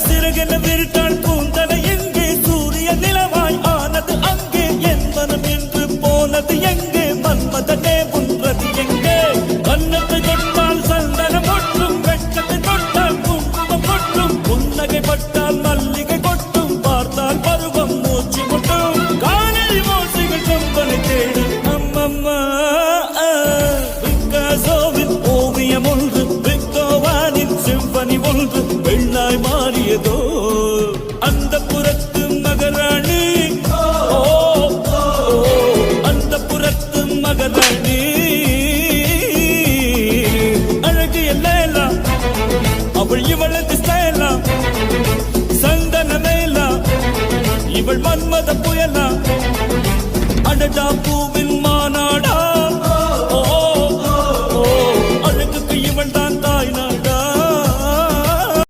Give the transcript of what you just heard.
சிறகென விரித்தாள் பூந்தலை எங்கே சூரிய நிலவாய் ஆனது அங்கே என் மனம் என்று போனது எங்கே மன்மதனே உன்றது எங்கே கண்ணத்தை தொட்டால் சந்தனம் கொட்டும் வெட்கத்தை தொட்டால் குங்குமம் கொட்டும் புன்னகை பட்டால் மல்லிகை கொட்டும் பார்த்தால் பருவம் மூச்சு கொட்டும் காணல் மோசைகள் சொம்பனை தேடும் அம்மம்மா பிக்காசோவின் ஓவியம் ஒன்று விக்டோவானின் சிம்பனி ஒன்று வெள்ளாய் மாறியதோ அந்த புறத்து மகராணி அந்த புறத்து மகராணி அழகு எல்லேலா அவள் இவளது ஸ்டைலா சந்தன மேலா இவள் மன்மத புயலா அடடா பூவே